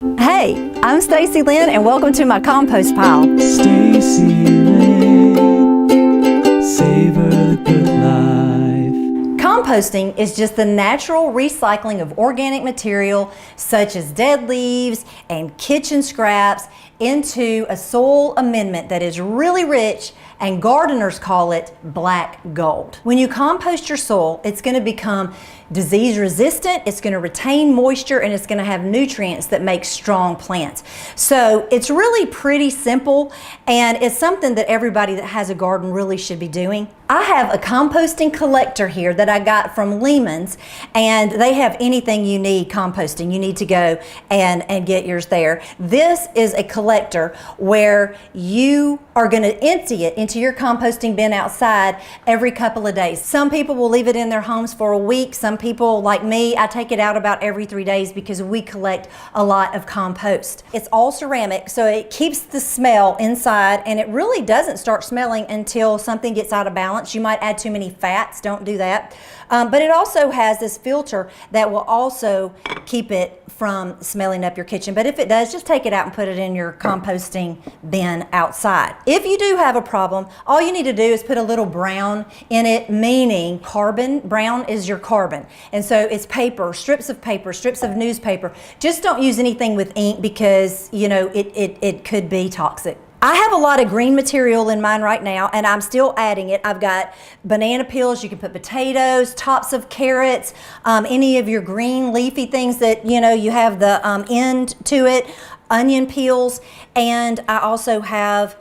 Hey, I'm Stacy Lynn and welcome to my compost pile. Stacy Lynn, savor the good life. Composting is just the natural recycling of organic material such as dead leaves and kitchen scraps into a soil amendment that is really rich, and gardeners call it black gold. When you compost your soil, it's going to become disease resistant, it's going to retain moisture, and it's going to have nutrients that make strong plants. So it's really pretty simple, and it's something that everybody that has a garden really should be doing. I have a composting collector here that I got from Lehman's, and they have anything you need composting. You need to go and get yours there. This is a collector where you are going to empty it into your composting bin outside every couple of days. Some people will leave it in their homes for a week. Some people, like me, I take it out about every 3 days because we collect a lot of compost. It's all ceramic, so it keeps the smell inside, and it really doesn't start smelling until something gets out of balance. You might add too many fats, don't do that. But it also has this filter that will also keep it from smelling up your kitchen. But if it does, just take it out and put it in your composting bin outside. If you do have a problem, all you need to do is put a little brown in it, meaning carbon. Brown is your carbon. And so it's paper, strips of newspaper. Just don't use anything with ink because, you know, it could be toxic. I have a lot of green material in mine right now, and I'm still adding it. I've got banana peels, you can put potatoes, tops of carrots, any of your green leafy things that, you know, you have the end to it, onion peels, and I also have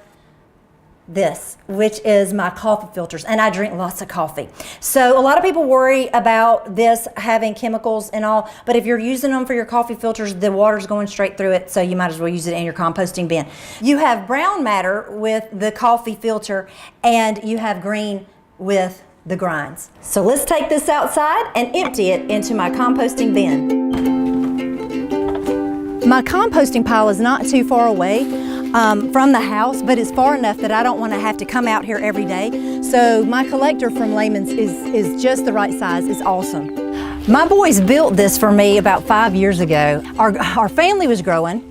this, which is my coffee filters, and I drink lots of coffee. So a lot of people worry about this having chemicals and all, but if you're using them for your coffee filters, the water's going straight through it, so you might as well use it in your composting bin. You have brown matter with the coffee filter, and you have green with the grinds. So let's take this outside and empty it into my composting bin. My composting pile is not too far away from the house, but it's far enough that I don't want to have to come out here every day. So my collector from Lehman's is just the right size. It's awesome. My boys built this for me about 5 years ago. Our family was growing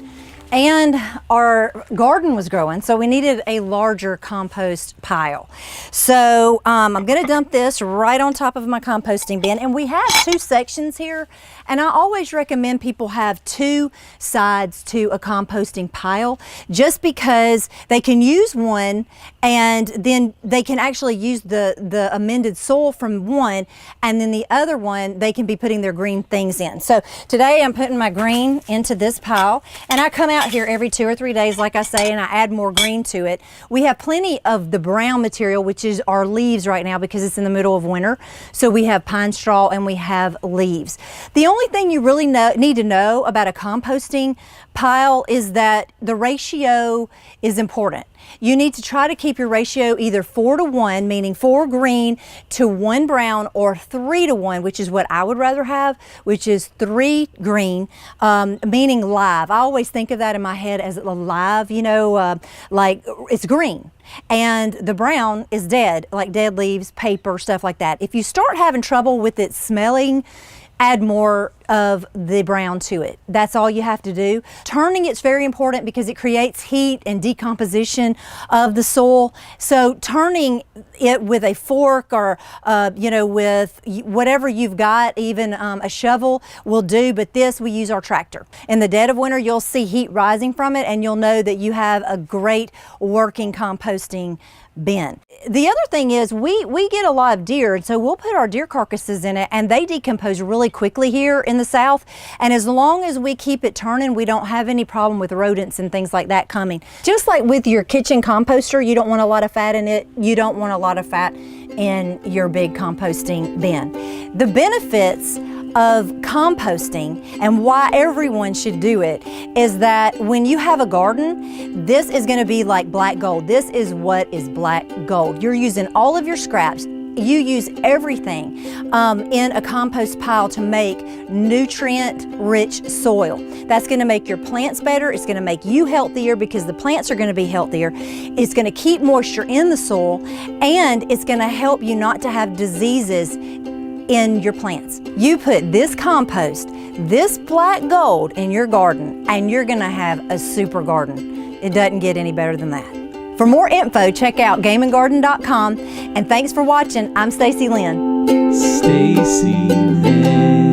and our garden was growing, so we needed a larger compost pile. So I'm gonna dump this right on top of my composting bin, and we have 2 sections here, and I always recommend people have 2 sides to a composting pile, just because they can use one and then they can actually use the amended soil from one, and then the other one they can be putting their green things in. So today I'm putting my green into this pile, and I come out here every 2 or 3 days, like I say, and I add more green to it. We have plenty of the brown material, which is our leaves right now because it's in the middle of winter. So we have pine straw and we have leaves. The only thing you really need to know about a composting pile is that the ratio is important. You need to try to keep your ratio either 4 to 1, meaning 4 green to 1 brown, or 3 to 1, which is what I would rather have, which is 3 green, meaning live. I always think of that in my head as live, you know, like it's green. And the brown is dead, like dead leaves, paper, stuff like that. If you start having trouble with it smelling, add more of the brown to it. That's all you have to do. Turning it's very important because it creates heat and decomposition of the soil. So turning it with a fork or you know, with whatever you've got, even a shovel will do, but this we use our tractor. In the dead of winter you'll see heat rising from it, and you'll know that you have a great working composting bin. The other thing is we get a lot of deer, and so we'll put our deer carcasses in it, and they decompose really quickly here in the south, and as long as we keep it turning, we don't have any problem with rodents and things like that coming. Just like with your kitchen composter, you don't want a lot of fat in it, you don't want a lot of fat in your big composting bin. The benefits of composting and why everyone should do it is that when you have a garden, this is going to be like black gold. This is what is black gold. You're using all of your scraps. You use everything in a compost pile to make nutrient-rich soil. That's going to make your plants better. It's going to make you healthier because the plants are going to be healthier. It's going to keep moisture in the soil, and it's going to help you not to have diseases in your plants. You put this compost, this black gold in your garden, and you're gonna have a super garden. It doesn't get any better than that. For more info, check out gameandgarden.com, and thanks for watching. I'm Stacy Lynn. Stacy Lynn.